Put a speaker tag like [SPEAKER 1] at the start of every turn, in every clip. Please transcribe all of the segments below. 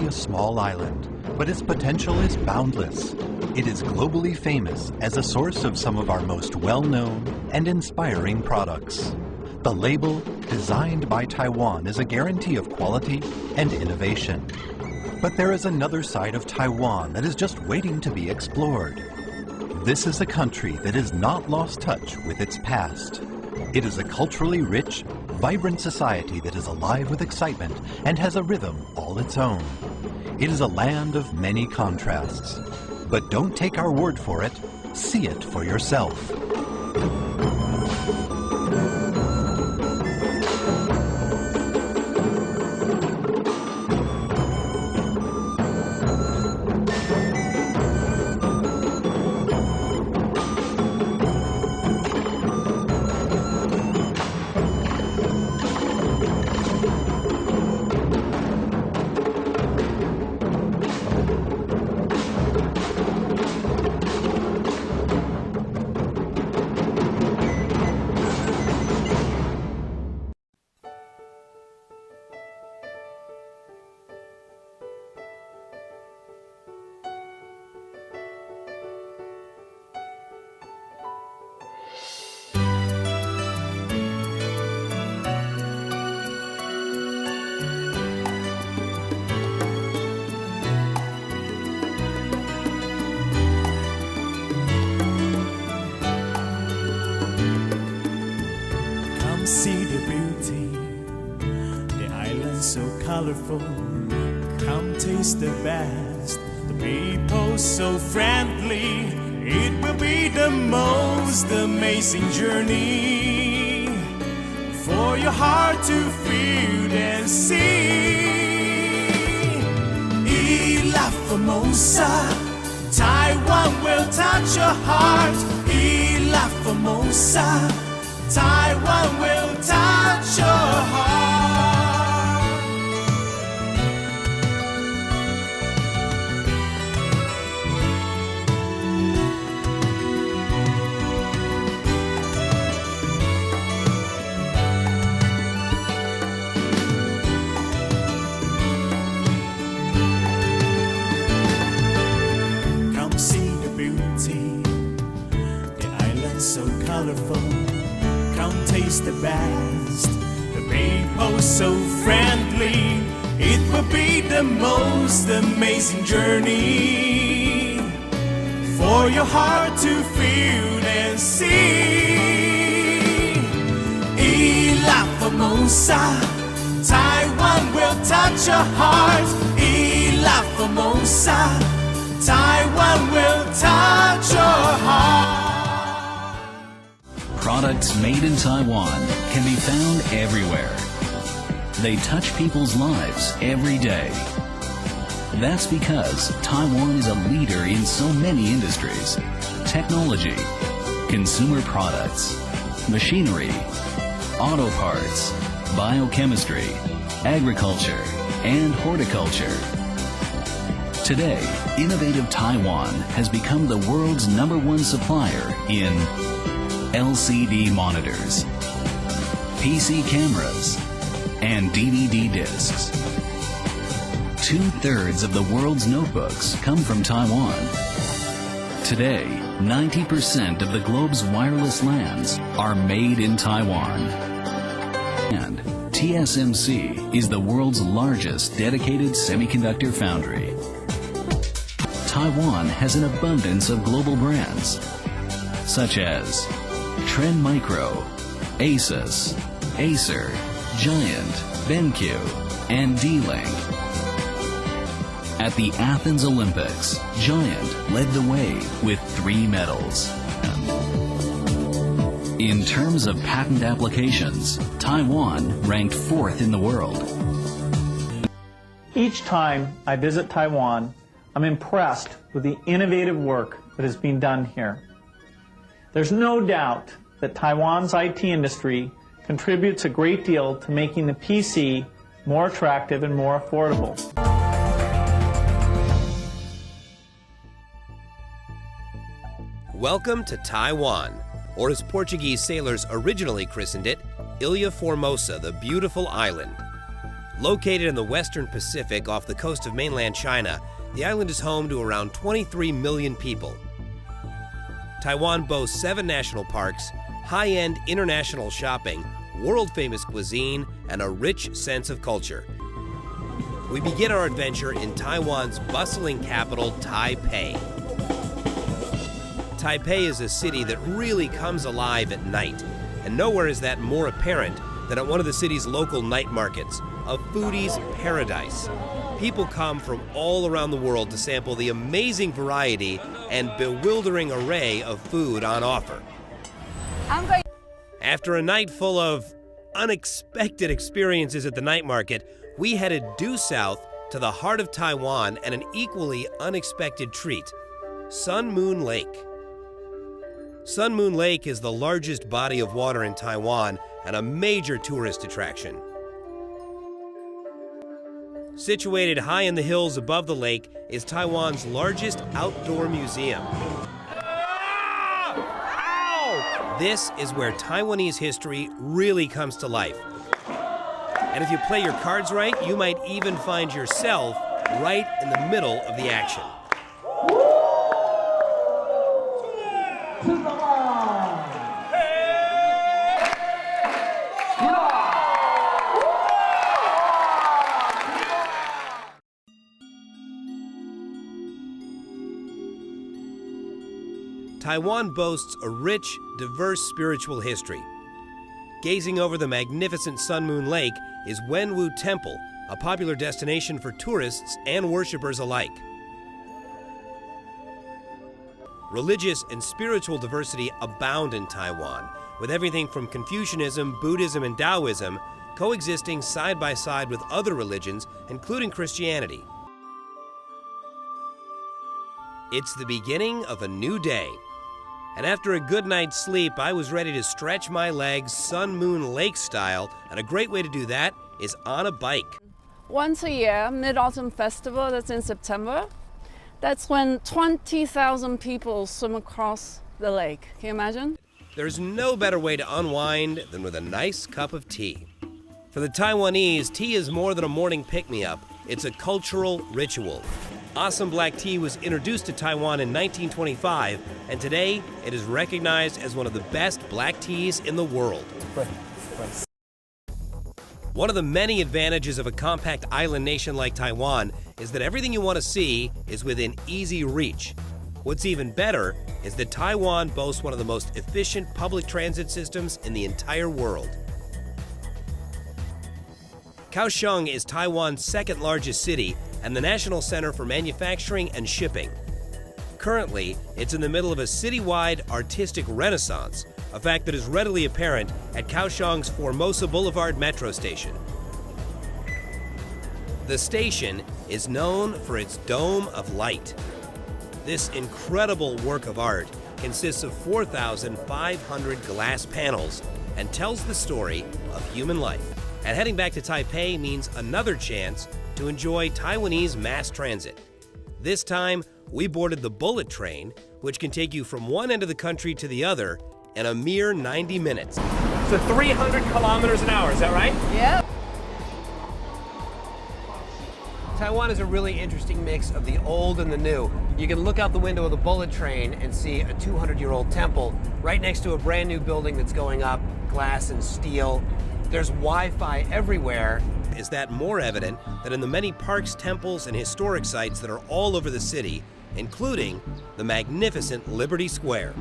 [SPEAKER 1] a small island, but its potential is boundless. It is globally famous as a source of some of our most well-known and inspiring products. The label, designed by Taiwan, is a guarantee of quality and innovation. But there is another side of Taiwan that is just waiting to be explored. This is a country that has not lost touch with its past. It is a culturally rich, vibrant society that is alive with excitement and has a rhythm all its own. It is a land of many contrasts. But don't take our word for it, see it for yourself.
[SPEAKER 2] See the beauty, the island so colorful. Come taste the best, the people so friendly. It will be the most amazing journey for your heart to feel and see. Ilha Formosa, Taiwan will touch your heart. Ilha Formosa, Taiwan will touch your heart. Come see the beauty, the island so colorful. Come taste the best, the people so friendly. It will be the most amazing journey for your heart to feel and see. Ilha Formosa, Taiwan will touch your heart. Ilha Formosa, Taiwan will touch your heart.
[SPEAKER 3] Products made in Taiwan can be found everywhere. They touch people's lives every day. That's because Taiwan is a leader in so many industries: technology, consumer products, machinery, auto parts, biochemistry, agriculture, and horticulture. Today, innovative Taiwan has become the world's #1 supplier in LCD monitors, PC cameras, and DVD discs. 2/3 of the world's notebooks come from Taiwan. Today, 90% of the globe's wireless LANs are made in Taiwan. And TSMC is the world's largest dedicated semiconductor foundry. Taiwan has an abundance of global brands, such as Chen Micro, Asus, Acer, Giant, BenQ, and D-Link. At the Athens Olympics, Giant led the way with 3 medals. In terms of patent applications, Taiwan ranked 4th in the world.
[SPEAKER 4] Each time I visit Taiwan, I'm impressed with the innovative work that is being done here. There's no doubt that Taiwan's IT industry contributes a great deal to making the PC more attractive and more affordable.
[SPEAKER 5] Welcome to Taiwan, or as Portuguese sailors originally christened it, Ilha Formosa, the beautiful island. Located in the western Pacific off the coast of mainland China, the island is home to around 23 million people. Taiwan boasts 7 national parks, high-end international shopping, world-famous cuisine, and a rich sense of culture. We begin our adventure in Taiwan's bustling capital, Taipei. Taipei is a city that really comes alive at night, and nowhere is that more apparent than at one of the city's local night markets, a foodie's paradise. People come from all around the world to sample the amazing variety and bewildering array of food on offer. After a night full of unexpected experiences at the night market, we headed due south to the heart of Taiwan and an equally unexpected treat, Sun Moon Lake. Sun Moon Lake is the largest body of water in Taiwan and a major tourist attraction. Situated high in the hills above the lake is Taiwan's largest outdoor museum. This is where Taiwanese history really comes to life. And if you play your cards right, you might even find yourself right in the middle of the action. Taiwan boasts a rich, diverse spiritual history. Gazing over the magnificent Sun Moon Lake is Wenwu Temple, a popular destination for tourists and worshipers alike. Religious and spiritual diversity abound in Taiwan, with everything from Confucianism, Buddhism, and Taoism coexisting side by side with other religions, including Christianity. It's the beginning of a new day. And after a good night's sleep, I was ready to stretch my legs Sun Moon Lake style, and a great way to do that is on a bike.
[SPEAKER 6] Once a year, Mid-Autumn Festival, that's in September, that's when 20,000 people swim across the lake. Can you imagine?
[SPEAKER 5] There's no better way to unwind than with a nice cup of tea. For the Taiwanese, tea is more than a morning pick-me-up. It's a cultural ritual. Awesome black tea was introduced to Taiwan in 1925, and today it is recognized as one of the best black teas in the world. One of the many advantages of a compact island nation like Taiwan is that everything you want to see is within easy reach. What's even better is that Taiwan boasts one of the most efficient public transit systems in the entire world. Kaohsiung is Taiwan's second largest city and the national center for manufacturing and shipping. Currently, it's in the middle of a citywide artistic renaissance, a fact that is readily apparent at Kaohsiung's Formosa Boulevard metro station. The station is known for its dome of light. This incredible work of art consists of 4,500 glass panels and tells the story of human life. And heading back to Taipei means another chance to enjoy Taiwanese mass transit. This time, we boarded the bullet train, which can take you from one end of the country to the other in a mere 90 minutes.
[SPEAKER 7] So 300 kilometers an hour, is that right?
[SPEAKER 6] Yep.
[SPEAKER 7] Taiwan is a really interesting mix of the old and the new. You can look out the window of the bullet train and see a 200-year-old temple right next to a brand new building that's going up, glass and steel. There's Wi-Fi everywhere.
[SPEAKER 5] Is that more evident than in the many parks, temples, and historic sites that are all over the city, including the magnificent Liberty Square.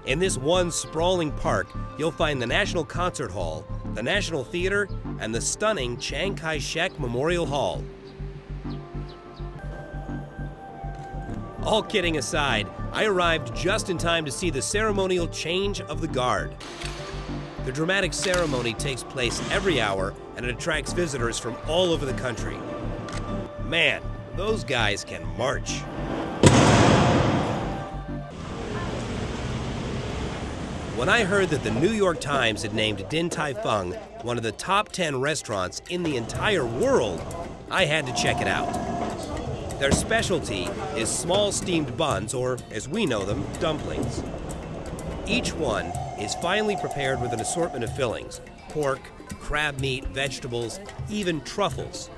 [SPEAKER 5] In this one sprawling park, you'll find the National Concert Hall, the National Theater, and the stunning Chiang Kai-shek Memorial Hall. All kidding aside, I arrived just in time to see the ceremonial change of the guard. The dramatic ceremony takes place every hour, and it attracts visitors from all over the country. Man, those guys can march. When I heard that the New York Times had named Din Tai Fung one of the top 10 restaurants in the entire world, I had to check it out. Their specialty is small steamed buns, or as we know them, dumplings. Each one is finely prepared with an assortment of fillings, pork, crab meat, vegetables, even truffles.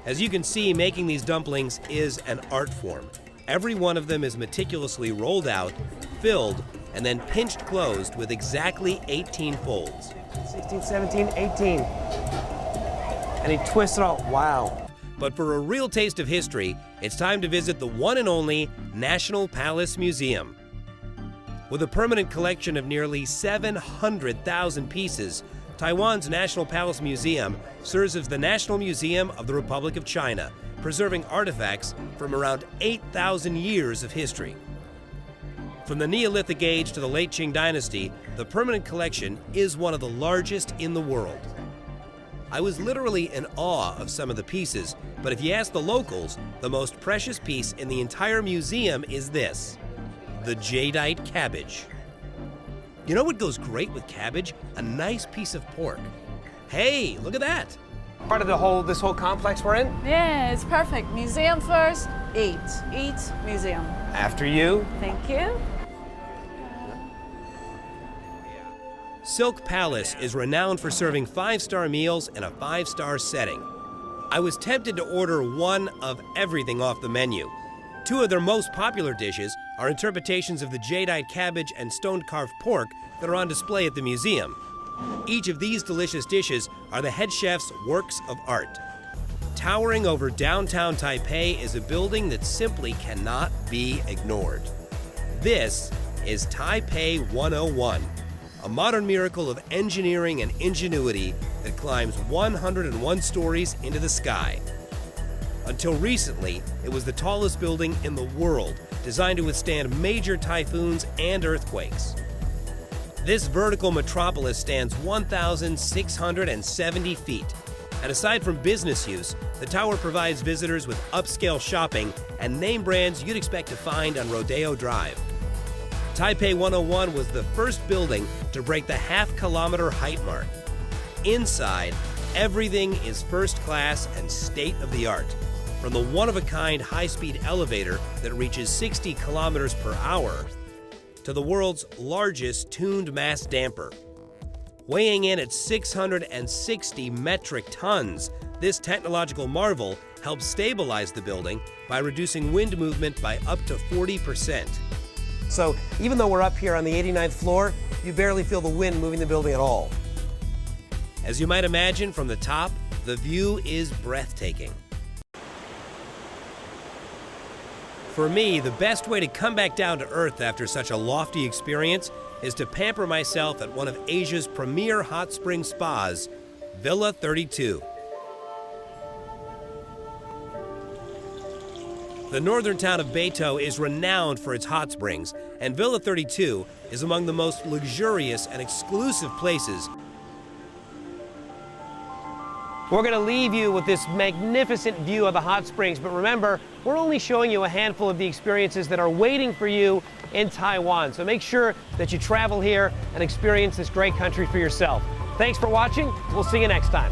[SPEAKER 5] As you can see, making these dumplings is an art form. Every one of them is meticulously rolled out, filled, and then pinched closed with exactly 18 folds.
[SPEAKER 7] 16, 17, 18. And he twists it all. Wow.
[SPEAKER 5] But for a real taste of history, it's time to visit the one and only National Palace Museum. With a permanent collection of nearly 700,000 pieces, Taiwan's National Palace Museum serves as the National Museum of the Republic of China, preserving artifacts from around 8,000 years of history. From the Neolithic age to the late Qing dynasty, the permanent collection is one of the largest in the world. I was literally in awe of some of the pieces, but if you ask the locals, the most precious piece in the entire museum is this, the jadeite cabbage. You know what goes great with cabbage? A nice piece of pork. Hey, look at that.
[SPEAKER 7] Part of this whole complex we're in?
[SPEAKER 6] Yeah, it's perfect. Museum first, eat. Eat, museum.
[SPEAKER 7] After you.
[SPEAKER 6] Thank you.
[SPEAKER 5] Silk Palace is renowned for serving 5-star meals in a 5-star setting. I was tempted to order one of everything off the menu. Two of their most popular dishes are interpretations of the jadeite cabbage and stone-carved pork that are on display at the museum. Each of these delicious dishes are the head chef's works of art. Towering over downtown Taipei is a building that simply cannot be ignored. This is Taipei 101, a modern miracle of engineering and ingenuity that climbs 101 stories into the sky. Until recently, it was the tallest building in the world, designed to withstand major typhoons and earthquakes. This vertical metropolis stands 1,670 feet, and aside from business use, the tower provides visitors with upscale shopping and name brands you'd expect to find on Rodeo Drive. Taipei 101 was the first building to break the half-kilometer height mark. Inside, everything is first class and state-of-the-art. From the one-of-a-kind high-speed elevator that reaches 60 kilometers per hour to the world's largest tuned mass damper. Weighing in at 660 metric tons, this technological marvel helps stabilize the building by reducing wind movement by up to 40%.
[SPEAKER 7] So even though we're up here on the 89th floor, you barely feel the wind moving the building at all.
[SPEAKER 5] As you might imagine from the top, the view is breathtaking. For me, the best way to come back down to earth after such a lofty experience is to pamper myself at one of Asia's premier hot spring spas, Villa 32. The northern town of Beito is renowned for its hot springs, and Villa 32 is among the most luxurious and exclusive places.
[SPEAKER 7] We're going to leave you with this magnificent view of the hot springs, but remember, we're only showing you a handful of the experiences that are waiting for you in Taiwan. So make sure that you travel here and experience this great country for yourself. Thanks for watching. We'll see you next time.